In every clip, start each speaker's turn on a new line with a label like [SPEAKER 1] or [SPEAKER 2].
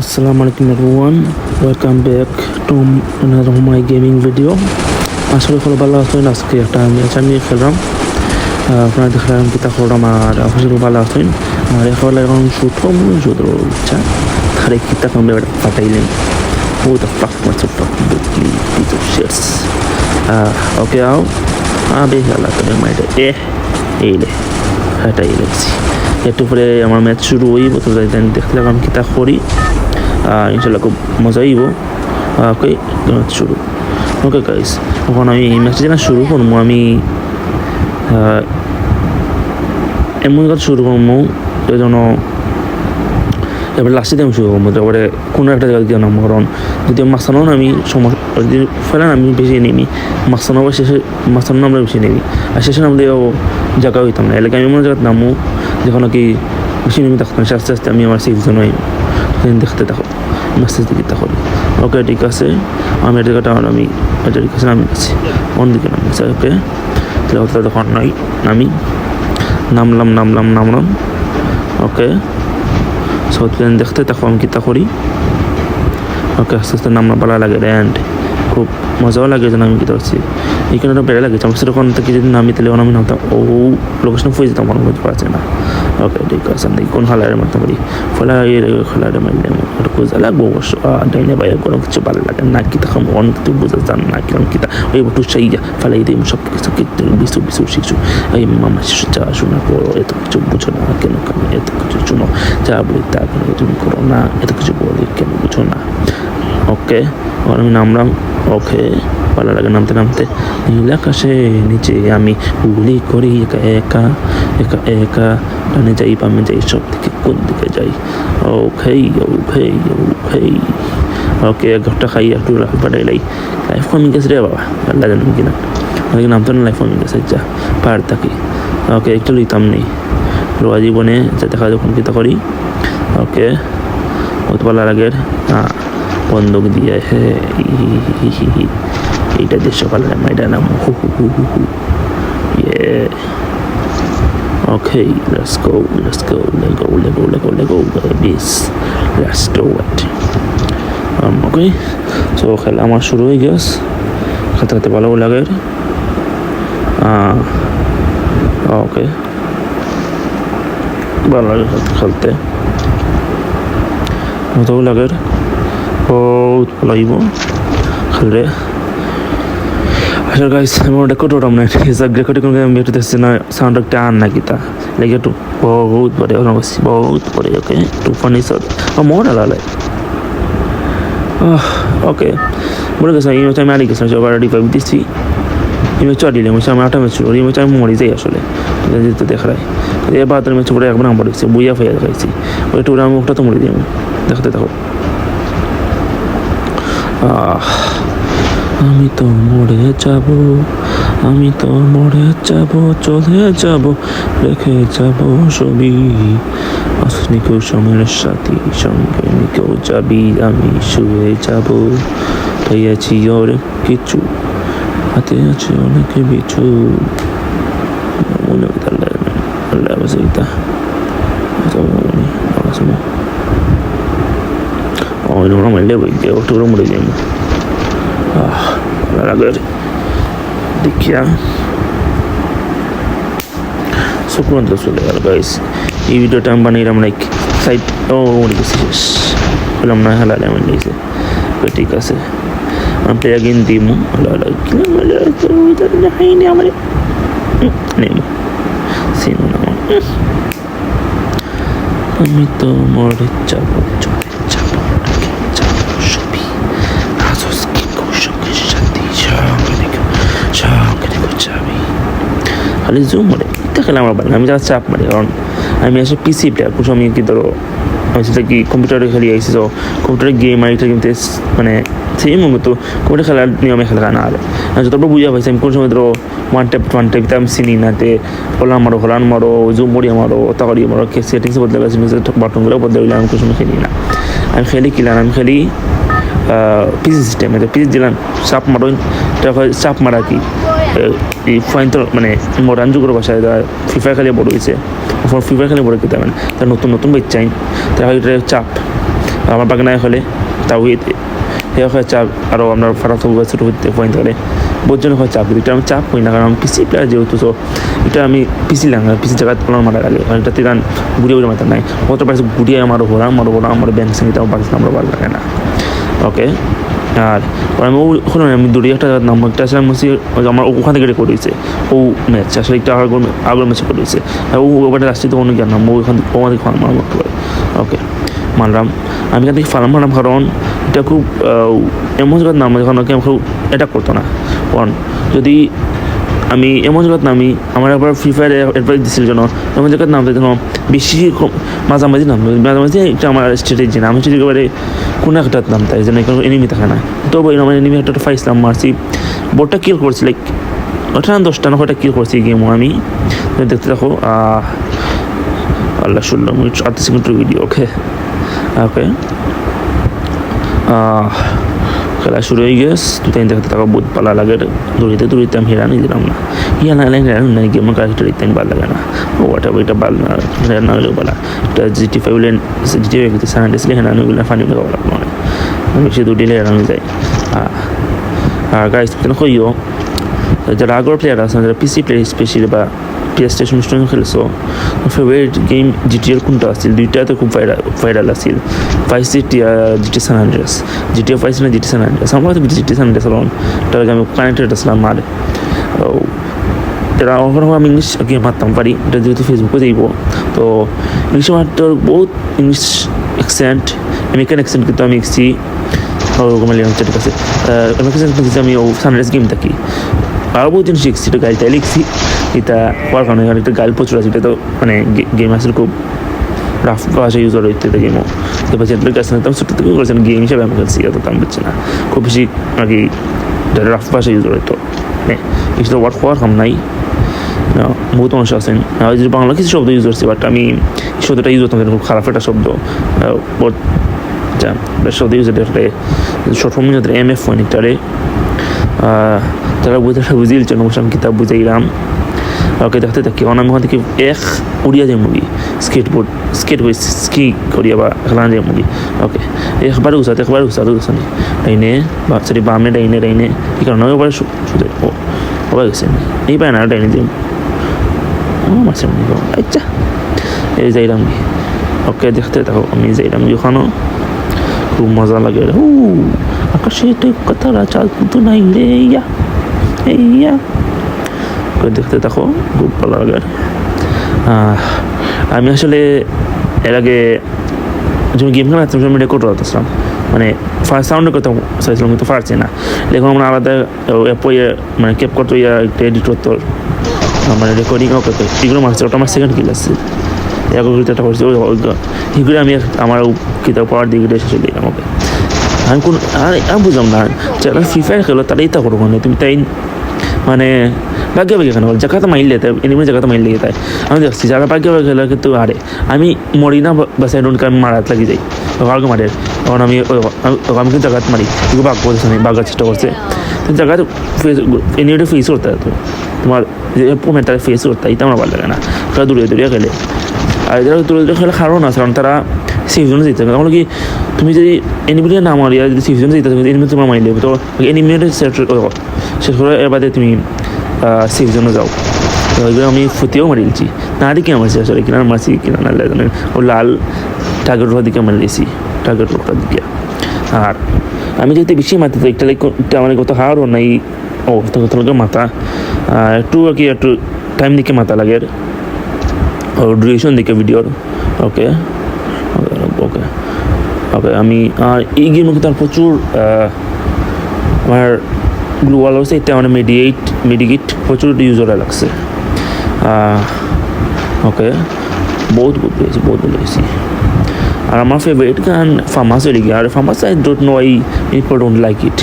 [SPEAKER 1] Assalamualaikum everyone, welcome back to another of my gaming video. আসলে হলো ভালো আছেন। আজকে একটা ম্যাচ আমি খেললাম, আপনারা দেখলাম কিতা করলাম আর আসলে ভালো আছেন। আর এখন প্রথম যদি ইচ্ছা খারে কিতা কমবে ফাটাইলেন who the fuck wants to fuck with me piece of shit. Okay আও আবে হালা তো মাইটা এইলে হাটাই লাগছি। একটু পরে আমার ম্যাচ শুরু হইব, তো দেখলাম আমি কিতা করি, ইনশাল্লাহ খুব মজা হইব। ওকে ম্যাচ শুরু। ওকে গাইস, এখন আমি এই ম্যাচটা যেন শুরু করবো, আমি এমন কাজ শুরু করবো এই জন্য এবার লাস্টে দিয়ে আমি শুরু করবো, তারপরে কোনো একটা জায়গা দিয়ে নামবো। কারণ যদি মাঝখানেও আমি সমস্যা যদি ফেলেন আমি বেশি নেমি, মাঝখানেও বা শেষে মাঝখানেও আমরা বেশি নেমি, আর শেষে নামলেও জায়গা হইতাম না। এলাকায় আমি এমন জায়গায় নামবো যখন কি বেশি নেমে থাকতাম, আস্তে আস্তে আমি আমার সিজন হই দেখতে থাকো মেসেজ দিকে করি। ওকে ঠিক আছে, আমি এটা জায়গাটা আমি এটা ঠিক আছে, নামি গেছি অন্যদিকে নামিয়েছি। ওকে তাহলে তখন নাই আমি নামলাম। ওকে সাউথ প্লেন দেখতে থাকো আমি কিতা করি। ওকে আস্তে আস্তে নামনা ভালো লাগে, অ্যান্ড খুব মজাও লাগে যেন আমি কিতা করছি। এইখানে বেড়ে লাগেছে আমার সেরকম থেকে যদি নামি তাহলে আমি নামতাম ও লোকেশনে ফুয়ে যেতাম, কোনো বুঝতে পারছে না। ওকে ঠিক আছে, দেখি কোন খেলারে মারতে পারি। খেলারে মারলে ওটা বোঝা লাগবো অবশ্য। ডাইনে বাইরে কোনো কিছু ভালো লাগে না, কিতা খাম অনেক কিছু বোঝা যান না, কিরম কিতা ওই একটু সাইয়া ফেলাই দিই সব কিছু বিশু শিশু এই মামা শিশু যা শোনা করো, এত কিছু বুঝো না কেন, এত কিছু শোনো যা বলি তা কেন তুমি করো না, এত কিছু বলি কেন বুঝো না। ওকে আর আমি নামলাম। ওকে ভালো লাগে নামতে নীল আকাশে নিচে আমি গুলি করি একা ডানে যাই বামে যাই সব দিকে কোন দিকে যাই। ওকে এক ঘরটা খাই একটু রাখি পাঠাইলাই লাইফ কমে গেছে রে বাবা, আল্লাহ জানেন কিনা নামতো না, লাইফ কমে গেছে যা পাহাড় থাকি। ওকে একটু লইতাম নেই রোয়া জীবনে যা দেখা যখন কিতা করি। ওকে বহুত ভালো লাগে বন্দুক দিয়ে এইটা দিয়ে সকালে মাইডা নাম ওকে let's go babies, let's do it. Okay so খেলা আমার শুরু হয়ে গেছে, খেলতে ভালো লাগে। ওকে ভালো লাগে খেলতে, মজাও লাগে, বহুত ভালো লাগব খেললে। আসলে গাইস আমি ওটা কোটোটাম না রেকর্ডিং করে আমি একটু দেখছি না সাউন্ড একটা আন না কিতা লেগে একটু বহুত পরে বহুত পরে। ওকে টু ফানি সব মন আলাদা। ওকে বলে গেছে এই ম্যাচ আমি আড়ি গেছিলাম, সব আড়ি পাই দিচ্ছি এই ম্যাচ আড়িলে আমি 8 ম্যাচ ছিল, এই ম্যাচ আমি মরি যাই আসলে যেতে দেখায়। এবার ম্যাচ পরে একবার নাম্বার দিচ্ছে বইয়া ফাইয়া দেখাইছি, ওই টুরে আমি ওটা তো মরে দিই আমি দেখতে থাকো। আমি তো মরে যাব চলে যাব রেখে যাব ছবি আসনিকেও সময়ের সাথী সঙ্গে নিকেও যাবি, আমি শুয়ে যাব পেয়েছি ওর কিছু হাতে আছে অনেকে বিছু মনে আল্লাহ বাসাইতা ওরা মারলে বই ওটা ওরা মরে যাই লাগার দেখিয়া শুক্রান্ত চলে গেল গাইস। এই ভিডিওটা আমি বানাইলাম লাইক সাইড মরে গেছি শেষ বললাম না হেলালে আমার নিয়েছে। ঠিক আছে আমি প্লেয়ার গেম দিমু আমার নেমু সিন আমি তো মরে যাব খালি জুম মারে এটা খেলে আমার ভালো, আমি যারা চাপ মারি কারণ আমি আসলে পিসি প্লেয়ার কিছু আমি কি ধরো আমি সেটা কি কম্পিউটারে খেলি আইসি, তো কম্পিউটারে গেম আইটা কিন্তু মানে সেই মতো কম্পিউটার খেলার নিয়মে খেলা না আরে যতটা বুঝা পাইছি আমি কোন সময় ধরো ওয়ান ট্যাপ আমি চিনি না তে হলান মারো জুম মরিয়া মারো তাকারিয়া মারো সেটিংসে বদলে গেছে বাটনগুলো বদলে গেলে আমি কোনো সময় খেলি না। আমি খেলি কিলাম আমি খেলি পিসি সিস্টেমে, পিসি দিলাম চাপ মারো চাপ মারা কি এই ফাইন তো মানে মডার্ন যুগের বাসায় ফ্রি ফায়ার খেলে বড় হয়েছে, ফ্রি ফায়ার খেলে বড় খেতে পারেন তার নতুন বাচ্চাই তার চাপ আমার বাগনায় হলে তাওহিদ হে হয় চাপ আরও আমরা ফারাক ছোটো হইতে পয়েন্ট হলে বোঝজন হয় চাপ এটা আমি চাপ হই না কারণ আমি পিসি প্লেয়ার যেহেতু তো এটা আমি পিসি লাগে পিসি জায়গায় তোলার মারা লাগে এটা তিরান ঘুরিয়ে মাথা নাই কত পারছে ঘুরিয়ে আমার ব্যাংক সঙ্গীত আমার পাকিস্তান আমরা ভালো লাগে না ওকে আর আমি আমি দূরে একটা নাম একটা আসলে আমার ওখান থেকে রেকর্ড হয়েছে ও ম্যাচ আসলে একটা আগের ম্যাচে রেকর্ড হয়েছে ও ওখানে আসছে তো অন্য জ্ঞান নাম ওখান থেকে ফার্ম করতে পারে ওকে মানলাম আমি এখান থেকে ফার্ম মারলাম কারণ এটা খুব এমন জায়গার নাম যখন ওকে খুব অ্যাটাক করতো না কারণ যদি আমি এমন জায়গার নামি আমার একবার ফ্রি ফায়ার অ্যাডভাইস দিছিল জন্য এমন জায়গার নামতে যেন বেশি মাঝামাঝি মাঝামাঝি এটা আমার স্ট্র্যাটেজি না আমি যদি একেবারে কোনো একটার নাম তাই যেন কোনো এনিমি থাকে না তবু আমার এনিমি একটা ফাইসলাম মারছি বোর্ডটা কিল করছি লাইক 10টা কিল করছি গেমও আমি দেখতে দেখো আল্লাহ 16 মিনিট 38 সেকেন্ডের ভিডিও ওকে ওকে খেলা শুরু হয়ে গেছে দুটাই দেখতে থাকা বহুত ভালো লাগে দৌড়িতে আমি হেরানি দিলাম না হেরানি নাই গেমের ক্যারেক্টার ইত্যাদি ভালো লাগে না ওটা এটা ভালো না হেরানো হলেও ভালো এটা GT5 সানডেসলে হেরানোগুলো ফানি ভালো লাগলো না বেশি দুটিলে হেরানো যায় আর গাইস কইও যারা আগর প্লেয়ার আছেন যারা পিসি প্লেয়ার স্পেশালি বা প্লেস্টেশন খেলছো ফেভারিট গেম জিটিএর কোনটা আছিল দুইটাতে খুব ভাইরাল আছিল ভাইস সিটি জিটি সান আন্ড্রেস জিটিএ ভাইস না জিটি সান আন্ড্রেস আমরা তো জিটি সান আন্ড্রেস অলন তার আগে আমি কানেক্টেড আসলাম আর এটা আমি ইংলিশ গেম মারতাম পারি এটা যেহেতু ফেসবুকে যাইব তো ইংলিশে মারতে বহুত ইংলিশ অ্যাকসেন্ট আমেরিকান অ্যাকসেন্ট কিন্তু আমি শিখছি ঠিক আছে আমি ও সানরাইজ গেম থাকি আরও বহুত জিনিস শিখছি এটা গাড়িটাই লিখছি এটা হওয়ার কারণে একটা গাইল প্রচুর আছে এটা তো মানে গেম আসলে খুব রাফ ভাষা ইউজ করা হইতে গেমও তো যেগুলোর কাছে নিতাম ছোটো থেকে করেছেন গেম হিসাবে আমি খেলছি এত দাম বুঝছি না খুব বেশি আর কি রাফ ভাষা ইউজ করা হইতো হ্যাঁ কিছু তো ওয়ার্ড হওয়ার কাম নাই বহুত মানুষ আছেন যদি বাংলা কিছু শব্দ ইউজ করছি বাট আমি শব্দটা ইউজ করতাম খুব খারাপ একটা শব্দ বহুত শব্দ ইউজ করতে শর্ট ফর্ম যাদের MF অনেকটারে তারা বুঝিয়েছেন আমি কিতাব বুঝাইলাম ওকে দেখতে থাকি কারণ আমি ওখান থেকে উড়িয়া যায় মুভি স্কি করিয়া বা খেলানো যায় মুভি ওকে একবারে উসাতে উসানি ডাইনে বা সরি বামে ডাইনে এই কারণে একবারে সুদে ও গেছে এই পায় না ডাইনে দিয়ে মাসে আচ্ছা এই যাইলাম ওকে দেখতে থাকো আমি যাইলাম ওখানেও খুব মজা লাগে আকাশে কথাটা চাল কিন্তু নাই রে ইয়া দেখতে থাকো খুব ভালো লাগে আমি আসলে এর আগে যখন গেম খেলা আমি রেকর্ড করতেছিলাম মানে ফার্স্ট সাউন্ডের কথা চাইছিলাম কিন্তু পারছি না দেখুন আমরা আলাদা অ্যাপে মানে ক্যাপ করতে একটা এডিট করতো মানে রেকর্ডিং এগুলো মারছে ওটা আমার সেকেন্ড কিল আসছে একটা করছি এগুলো আমি আমার কিতাব পড়ার দিকে এসে দিলাম ওকে আমি বুঝলাম না যারা ফ্রি ফায়ার খেলো তারাই তা করবো না তুমি তাই মানে ভাগ্যে কেন বল জায়গাতে মাইলে তাই এনিমি জায়গাতে মাইলে তাই আমি দেখছি যারা ভাগ্যে খেলে কিন্তু আরে আমি মরি না বা সাইডকে আমি মারাত লাগি যাই কাউকে মারে তখন আমি কিন্তু জায়গাতে মারি কিন্তু বাঘ করছে আমি বাঘার চেষ্টা করছে তো জায়গাতে এনিমিটা ফেস করতে তো তোমার যে পোমেন্ট তারা ফেস করতে এটা আমার ভালো লাগে না তারা দূরে খেলে আর যারা দূরে খেলে কারণ আছে কারণ তারা সেফ জোনে যেতে হবে তাহলে কি তুমি যদি এনিমিটা না মারিয়া যদি সেফ জোনে যেতে হবে এনিমি তোমার মারি দেবে তো এনিমিটা শেষ করে এর বাদে তুমি সেফ জোনে যাও ওইগুলো আমি ফুতেও মারিয়েছি না দিকে মারছি আসলে কিনার মারছি কিনা না জানেন ও লাল টার্গেট রোডের দিকে মারিয়েছি টার্গেট রোডটার দিকে আর আমি যেহেতু বেশি মারতে তো একটা মানে কত হারও নাই কত মাথা একটু আর কি একটু টাইম দিকে মাথা লাগে ডিউরেশন দিকে ভিডিওর ওকে ওকে ওকে আমি আর এই গেমের কিন্তু আর প্রচুর আমার গ্লোবাল হচ্ছে এটা মানে মেডিকেট প্রচুর ইউজার লাগছে ওকে বহুত ভালো পেয়েছি আর আমার ফেভারিট গান ফার্মাস হয়ে গিয়ে আর famous I don't know I people don't like it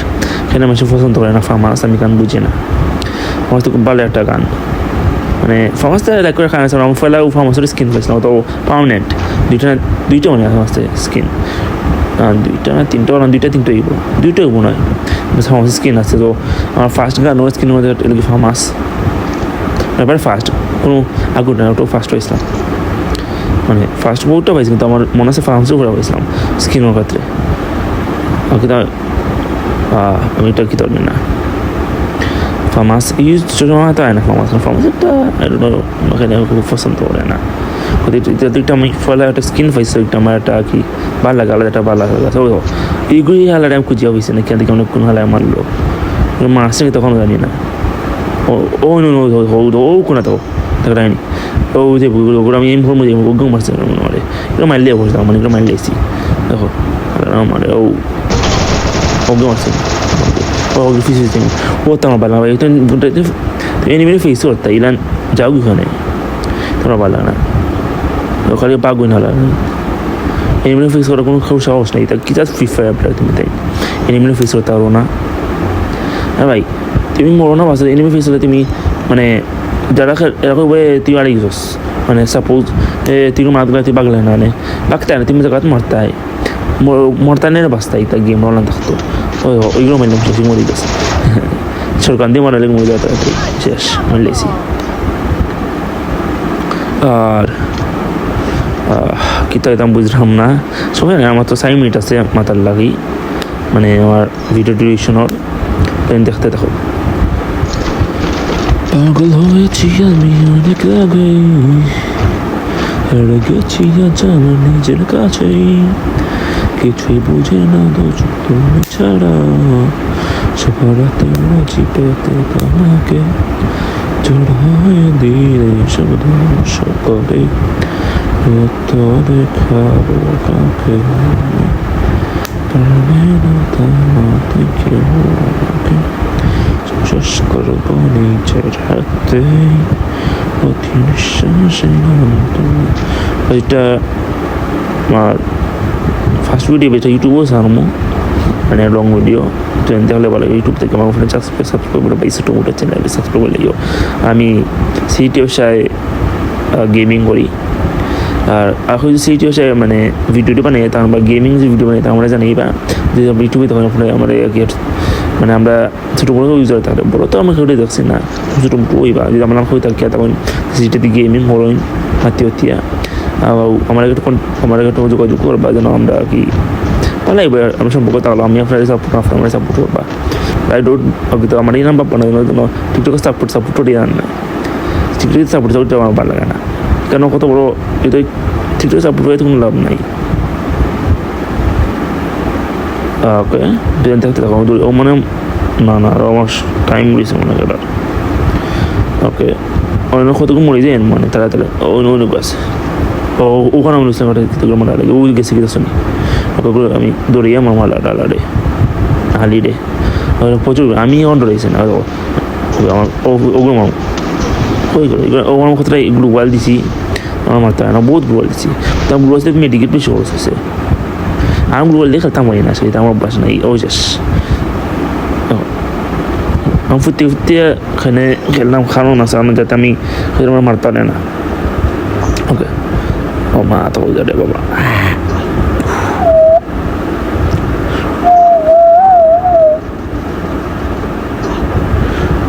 [SPEAKER 1] কেন মানুষ পছন্দ করে না ফার্মাস আমি গান বুঝি না আমার তো খুব ভালো একটা গান মানে ফার্মাসটা লাইক করে খাওয়া আমার ফেলা ফার্মাসের স্কিন পাইছিলাম তো পার্মানেন্ট দুইটা মানে ফার্মাসের স্কিন তিনটা হইব নয় ফার্মাসের স্কিন আছে তো আমার ফার্স্ট গান ওর স্কিনের মধ্যে এলাকি ফার্মাস এবার ফার্স্ট কোনো আগুন না ওটাও ফার্স্ট হয়েছিলাম মানে ফার্স্ট বহুতটা পাইছি, কিন্তু আমার মনে আছে ফার্স্টও করে পাইছিলাম স্কিনের ক্ষেত্রে। ওকে, আমি এটা কি ধরবেন না ফার্মাস ইউজ ছোটো মাথা হয় না ফার্মাস একটা এখানে খুব পছন্দ করে না। একটা আমি ফলে একটা স্কিন পাইছি, একটা আমার একটা কি ভালো লাগে, আলাদা একটা ভালো লাগে। এইগুলি হালারে আমি খুঁজিয়া হয়েছে না, কেন থেকে অনেক কোন হালায় মারলো মারছে নাকি তখন জানি না। ও কোনা তো দেখায়নি ও যে ওগুলো আমি এম ফর্ম ওগুলো মারছে মনে মারে, এগুলো মারলে বসতাম মানে এগুলো মারলেছি দেখো মারে ওগুলো মারছে ফিস ও তো আমার ভালো লাগে এনিমিনে ফেস করতে ইলান যাও ওখানে তোমার ভালো লাগে না, ওখানে পাগুন হলো এনিমিনে ফেস করার কোনো সাহস নেই। তা কি জাস্ট ফ্রি ফায়ার প্লেয়ার তুমি, তাই এনিমিনে ফেস করতে পারবো না? হ্যাঁ ভাই, তুমি মরো না বাসে এনিমি ফেস হলে তুমি মানে যারা এরকম তুই আড়ি গেছস মানে সাপোজ তুই মাতগুলা তুই বাগলে না মানে বাগতে না তুমি জায়গাতে মরতাই মরতা নেই বাঁচতাই তা গেম রলান থাকতো ওইগুলো মারলাম শেষ মরে গেছে সরকার দিয়ে মারালে মরে যাওয়া তাড়াতাড়ি শেষ মারলেছি। আর কি তাই বুঝলাম না সবাই, আমার তো 5 মিনিট আছে মাথার লাগি মানে আমার ভিডিও ডিউরেশনের দেখতে দেখো। পাগল হয়েছি আমি অনেক আগে, হেরে গেছি আমার নিজের কাছেই, কিছুই বুঝে না তুমি ছাড়া, সকারাতে রাজি পেতে তোমাকে জড়ায় দিলে শুধু সকলে তো দেখাবো কাকে পারবে না তামাতে কেউ আমাকে শেষ করবো নিজের হাতে অতি নিঃশ্বাসে এটা আমার ফার্স্ট ভিডিও বেটা ইউটিউবেও সারমো মানে লং ভিডিও জানতে হলে বলো ইউটিউব থেকে আমার ফোনে সাবস্ক্রাইব করে পাইছে টোমোটার চ্যানেলে সাবস্ক্রাইব করে লিও। আমি সিটি ভাষায় গেমিং করি, আর এখন সিটি ভাষায় মানে ভিডিওটি বানাই তা আমরা গেমিং যে ভিডিও বানাই তা আমরা জানি বা যে ইউটিউবে তখন আপনার আমার মানে আমরা ছোটো বড়ো ইউজার থাকলে বড়ো তো আমরা কেউটাই দেখছি না ছোটো মোটো ওই বা যদি আমরা হয়ে থাকি তখন সিটিতে গেমিং হলোই হাতি হতিয়া আমার একটা যোগাযোগ করবা যেন আমরা কি তাহলে আমরা সম্পর্ক তাহলে আমি আপনার সাপোর্ট করবা আই ডোন্ট তো আমার এই নাম্বার বানানোর জন্য টিকটকে সাপোর্ট করি না, টিকটকে সাপোর্ট আমার ভালো লাগে না কেন কত বড়ো এটা টিকটকে সাপোর্ট করে কোনো লাভ নাই। ওকে দেখতে থাকো ও মানে না আমার টাইম দিয়েছে মনে করার। ওকে অন্য কতগুলো মরে যায় মানে তাড়াতাড়ি অন্য আছে ওখানে আমি লুসলাম মনে লাগে ওই গেছে কি শুনি ওগুলো আমি দৌড়িয়ে মামা লাডে হালি রে প্রচুর আমি অন রয়েছে না আমার ওগুলো মামা ওই আমার কথাটা এগুলো ওয়াল দিছি আমার মাথায় না বহুত গোয়াল দিছি তা গ্লোয়াল থেকে মেডিকেট বেশি খরচ হয়েছে আমি গ্লোয়াল দিয়ে খেলতাম পারি না সেটা আমার অভ্যাস নাই ও শেষ আমি ফুটতে এখানে খেললাম খানো না সামনে যাতে আমি আমার মারতে পারে না। ওকে ও মা তো রে বাবা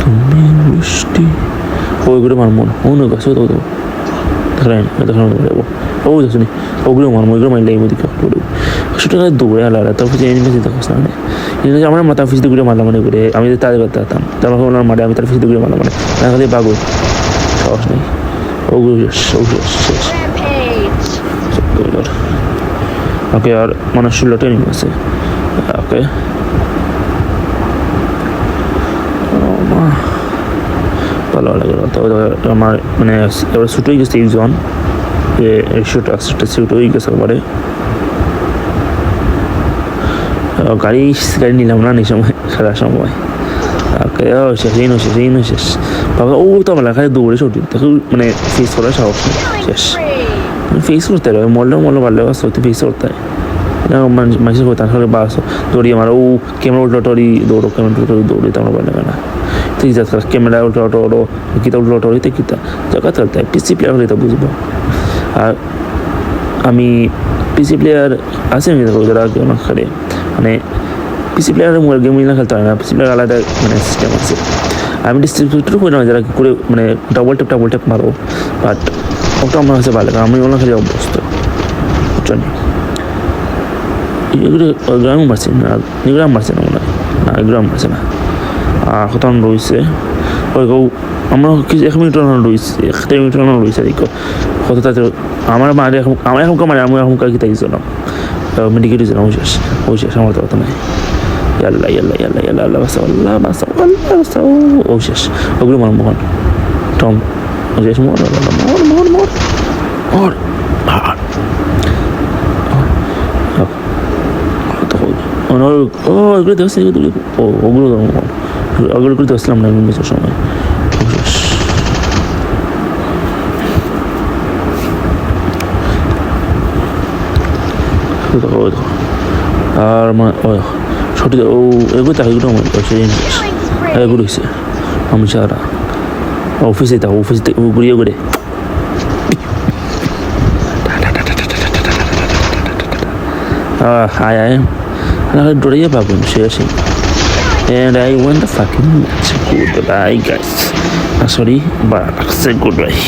[SPEAKER 1] তুমি বৃষ্টি ওইগুলো মারমো না ও না গাছ তো দেখানো ও দেখুন ওগুলো মারমো ওইগুলো মারলে এই মধ্যে সেটা দৌড়ে আলাদা তারপর এনিমে দেখোস না আমার মাথা ফিস ঘুরে মারলাম মানে ঘুরে আমি তাদের করতে পারতাম তারপর ওনার মারে আমি তার ফিস ঘুরে মারলাম মানে খালি বাগো সাহস নেই ওগুলো শেষ। ওকে আর মানুষ 16টা এনিমে আছে। ওকে ভালো লাগে তো আমার মানে এবার ছোটো হয়ে গেছে ইউজন একশোটা ছোটো হয়ে গেছে এবারে গাড়ি নিলাম না এই সময় খেলার সময়। ওকে শেষ বাবা ও তো আমার খালি দৌড়ে ছুটি দেখো মানে ফেস করার সাহস শেষ ফেস করতে হবে মরলেও ভালো সত্যি ফেস করতে হয় মানুষের কথা আসলে বাস দৌড়ি আমার ও ক্যামেরা উল্টোটরি দৌড়ো দৌড়ি তো আমার ভালো লাগে না তুই যা ক্যামেরা উল্টো কিতা উল্টোটরিতে কিতা জায়গা চলতে হয় পিসি প্লেয়ার হলে তো বুঝবো। আর আমি পিসি প্লেয়ার আছে আমি দেখো যারা কেউ না খেলে মানে পিসি প্লেয়ারের মোবাইল গেম না খেলতে হয় না, পিসি প্লেয়ার আলাদা মানে সিস্টেম আছে। আমি ডিস্ট্রিবিউটর করি না যারা করে মানে ডাবল ট্যাপ মারো বাট ওটা আমার কাছে ভালো লাগে, আমি ওলা খালি অভ্যস্ত, বুঝছেন? এগুলো গ্রামে মারছে না, গ্রাম মারছে না মনে হয়, না গ্রাম মারছে না। আর কত রয়েছে ওই আমরা কিছু 1 মিনিট রয়েছে, 1 মিনিট রয়েছে আর কত তাতে আমার মারে এখন আমার এখন মানে আমি এখন কাকি তাই ছিলাম মেডিকেটে ছিলাম, ওই শেষ আমার তো অত নাই। ইয়াল্লা ইয়াল্লা ইয়াল্লা ইয়াল্লা আল্লাহ বাসাও আল্লাহ বাসাও আল্লাহ বাসাও, ও শেষ ওগুলো আমার মোহন টম ও শেষ মোহন মোহন মোহন মোহন মোহন ও এগুলো দেখছি ও ওগুলো ওগুলো করে দেখছিলাম না মেসের সময়। আর সঠিক ও এগুলো থাকে এগুলো আমার এগুলো হয়েছে আমি সারা অফিসে থাকো, অফিস থেকে ঘুরিয়ে ঘুরে আয় আয় ডরিয়ে পাবেন শেষে। And I won the fucking match. Goodbye guys. Sorry, but I said goodbye.